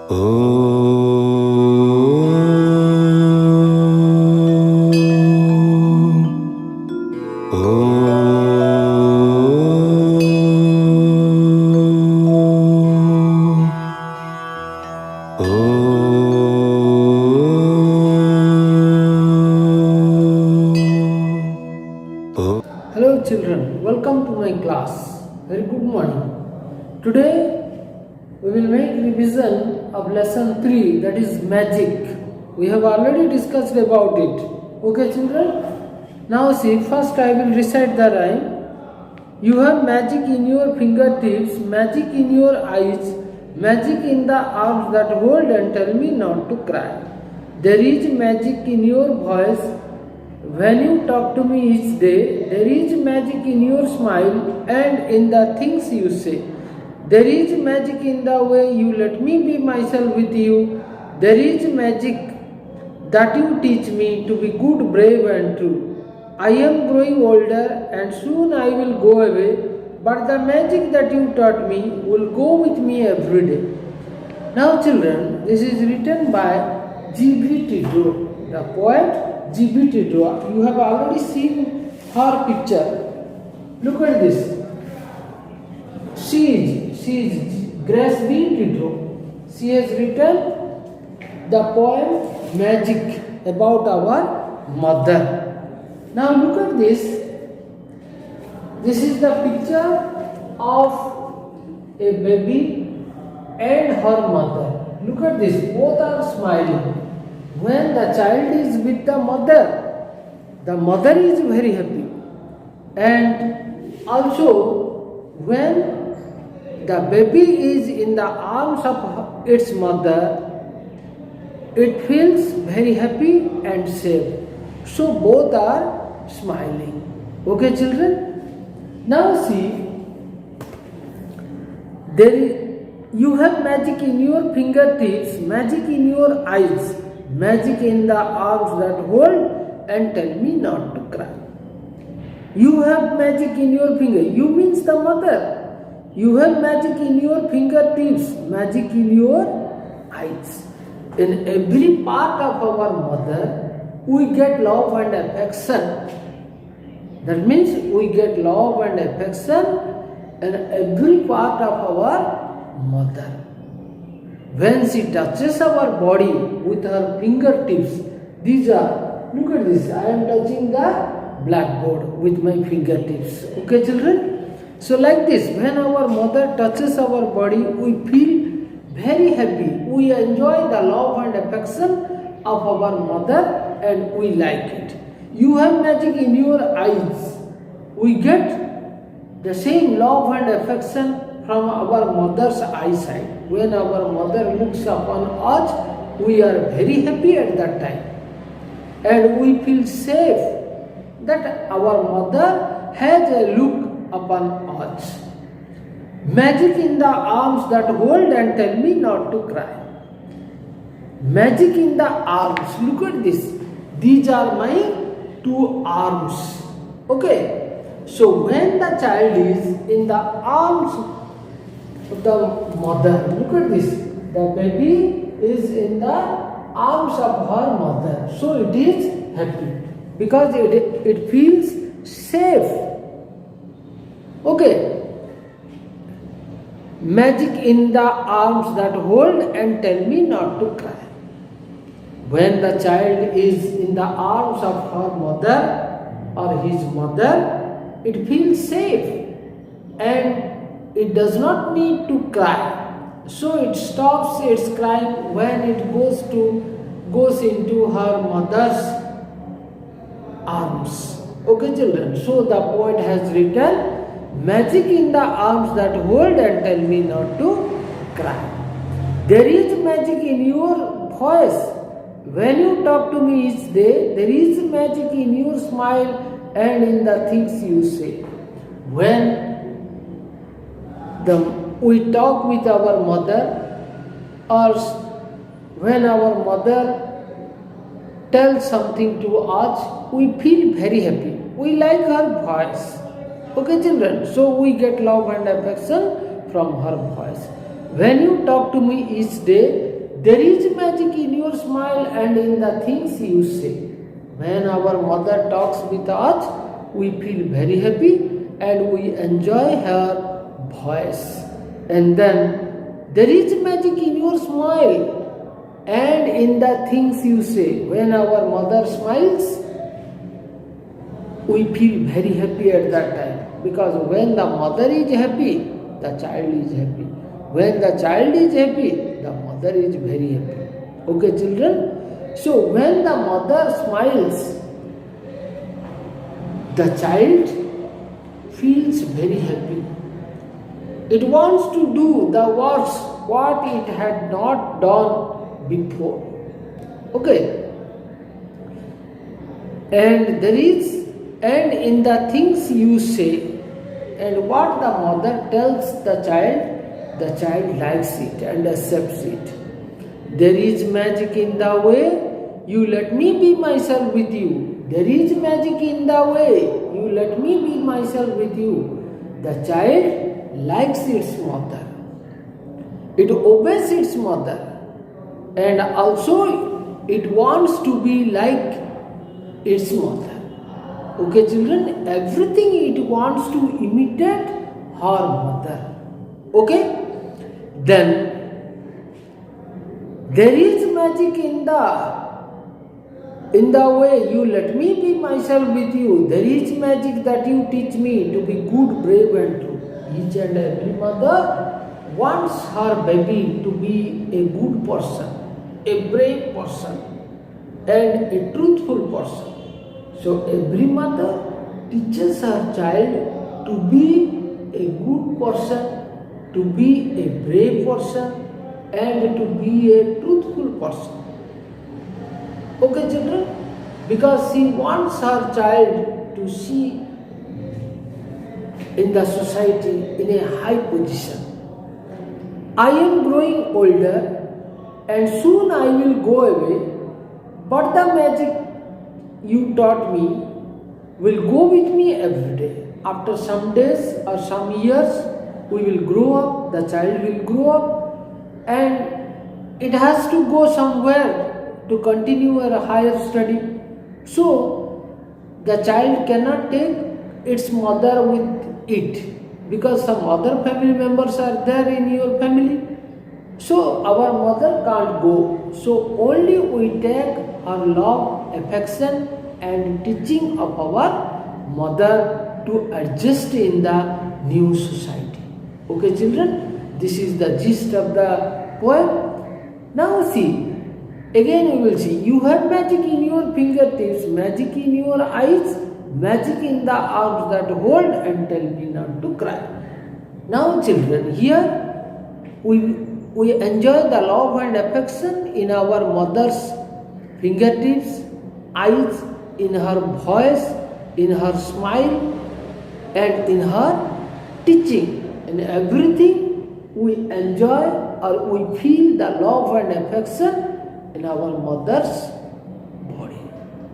Hello children, welcome to my class. Very good morning. Today we will make revision of lesson 3, that is magic. We have already discussed about it. Okay children? Now see, first I will recite the rhyme. You have magic in your fingertips, magic in your eyes, magic in the arms that hold and tell me not to cry. There is magic in your voice when you talk to me each day. There is magic in your smile and in the things you say. There is magic in the way you let me be myself with you. There is magic that you teach me to be good, brave and true. I am growing older and soon I will go away, but the magic that you taught me will go with me every day. Now children, this is written by G.B. Tidrow, the poet G.B. Tidrow. You have already seen her picture. Look at this. She is Grace B. Tidrow. She has written the poem Magic about our mother. Now look at this. This is the picture of a baby and her mother. Look at this. Both are smiling. When the child is with the mother is very happy. And also when the baby is in the arms of its mother, it feels very happy and safe. So both are smiling. Okay children? Now see, you have magic in your fingertips, magic in your eyes, magic in the arms that hold and tell me not to cry. You have magic in your finger. You means the mother. You have magic in your fingertips, magic in your eyes. In every part of our mother, we get love and affection. That means we get love and affection in every part of our mother. When she touches our body with her fingertips, these are, look at this, I am touching the blackboard with my fingertips. Okay children? So like this, when our mother touches our body, we feel very happy. We enjoy the love and affection of our mother and we like it. You have magic in your eyes. We get the same love and affection from our mother's eyesight. When our mother looks upon us, we are very happy at that time. And we feel safe that our mother has a look upon us. Magic in the arms that hold and tell me not to cry. Magic in the arms. Look at this. These are my two arms. Okay. So when the child is in the arms of the mother, look at this. The baby is in the arms of her mother. So it is happy because it feels safe. Okay. Magic in the arms that hold and tell me not to cry. When the child is in the arms of her mother or his mother, it feels safe and it does not need to cry. So it stops its crying when it goes into her mother's arms. Okay children, so the poet has written magic in the arms that hold and tell me not to cry. There is magic in your voice. When you talk to me each day, there is magic in your smile and in the things you say. When we talk with our mother or when our mother tells something to us, we feel very happy. We like her voice. Okay children, so we get love and affection from her voice. When you talk to me each day, there is magic in your smile and in the things you say. When our mother talks with us, we feel very happy and we enjoy her voice. And then there is magic in your smile and in the things you say. When our mother smiles, we feel very happy at that time, because when the mother is happy, the child is happy. When the child is happy, the mother is very happy. Okay, children? So when the mother smiles, the child feels very happy. It wants to do the works what it had not done before. Okay? And in the things you say, and what the mother tells the child likes it and accepts it. There is magic in the way you let me be myself with you. There is magic in the way you let me be myself with you. The child likes its mother. It obeys its mother. And also it wants to be like its mother. Okay, children, everything it wants to imitate her mother. Okay? Then there is magic in the way you let me be myself with you. There is magic that you teach me to be good, brave and true. Each and every mother wants her baby to be a good person, a brave person and a truthful person. So every mother teaches her child to be a good person, to be a brave person and to be a truthful person. Okay, children? Because she wants her child to see in the society in a high position. I am growing older and soon I will go away, but the magic you taught me will go with me every day. After some days or some years, we will grow up, the child will grow up, and it has to go somewhere to continue a higher study. So, the child cannot take its mother with it, because some other family members are there in your family. So, our mother can't go. So, only we take her love, affection and teaching of our mother to adjust in the new society. Okay, children, this is the gist of the poem. Now see, again you will see, you have magic in your fingertips, magic in your eyes, magic in the arms that hold and tell me not to cry. Now children, here we enjoy the love and affection in our mother's fingertips, eyes, in her voice, in her smile and in her teaching. In everything we enjoy or we feel the love and affection in our mother's body.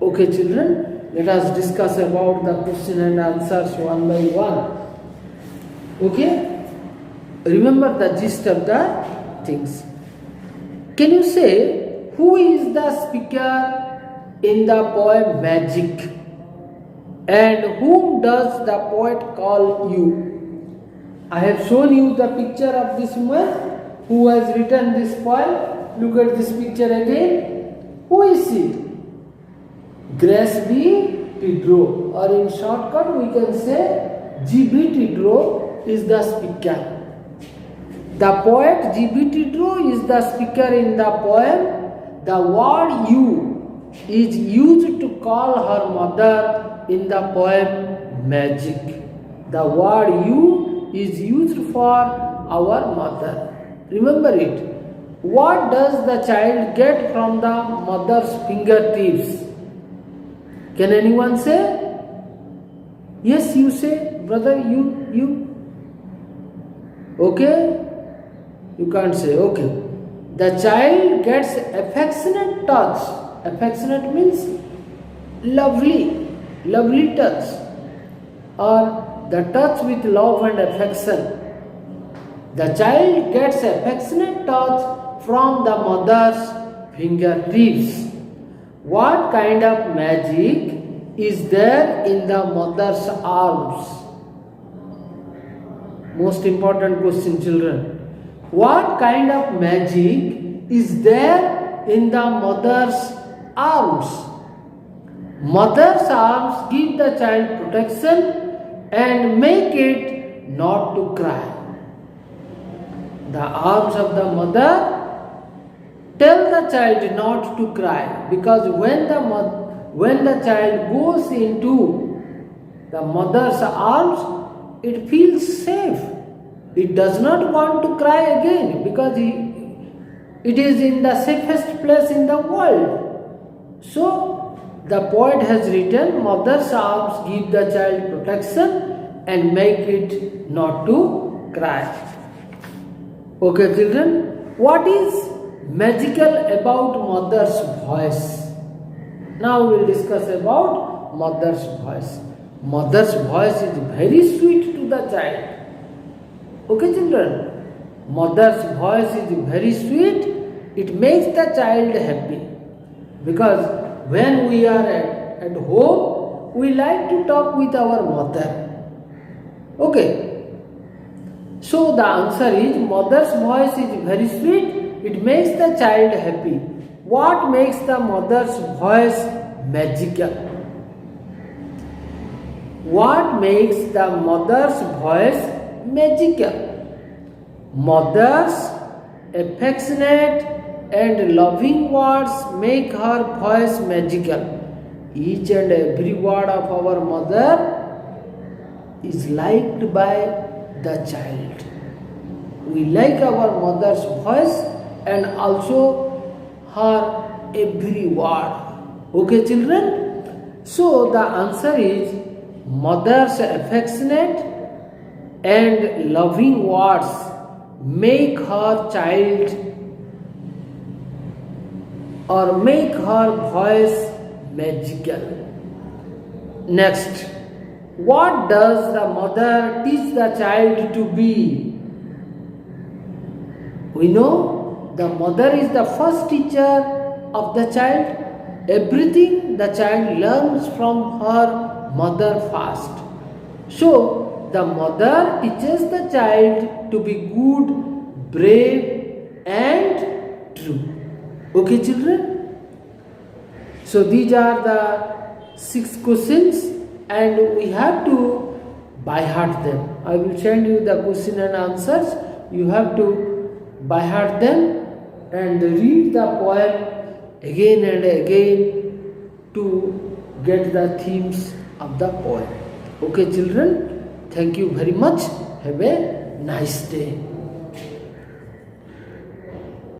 Okay, children, let us discuss about the question and answers one by one. Okay, remember the gist of the things. Can you say who is the speaker in the poem Magic, and whom does the poet call you? I have shown you the picture of this woman who has written this poem. Look at this picture again. Who is she? Grace B. Tidrow, or in shortcut we can say G.B. Tidrow is the speaker. The poet G.B. Tidrow is the speaker in the poem. The word you is used to call her mother in the poem Magic. The word you is used for our mother. Remember it. What does the child get from the mother's fingertips? Can anyone say? Yes, you say, brother, you. Okay? You can't say, okay. The child gets affectionate touch. Affectionate means lovely touch, or the touch with love and affection. The child gets affectionate touch from the mother's fingertips. What kind of magic is there in the mother's arms? Most important question, children. What kind of magic is there in the mother's arms? Mother's arms give the child protection and make it not to cry. The arms of the mother tell the child not to cry, because when the child goes into the mother's arms, it feels safe. It does not want to cry again, because it is in the safest place in the world. So the poet has written, mother's arms give the child protection and make it not to cry. Okay, children, what is magical about mother's voice? Now we will discuss about mother's voice. Mother's voice is very sweet to the child. Okay, children, mother's voice is very sweet. It makes the child happy, because when we are at home, we like to talk with our mother. Okay, so the answer is mother's voice is very sweet. It makes the child happy. What makes the mother's voice magical? What makes the mother's voice magical? Mother's affectionate and loving words make her voice magical. Each and every word of our mother is liked by the child. We like our mother's voice and also her every word. Okay, children? So the answer is mother's affectionate and loving words make her child or make her voice magical. Next, what does the mother teach the child to be? We know the mother is the first teacher of the child. Everything the child learns from her mother first. So, the mother teaches the child to be good, brave and true. Okay, children? So, these are the 6 questions and we have to by heart them. I will send you the question and answers. You have to by heart them and read the poem again and again to get the themes of the poem. Okay, children? Thank you very much. Have a nice day.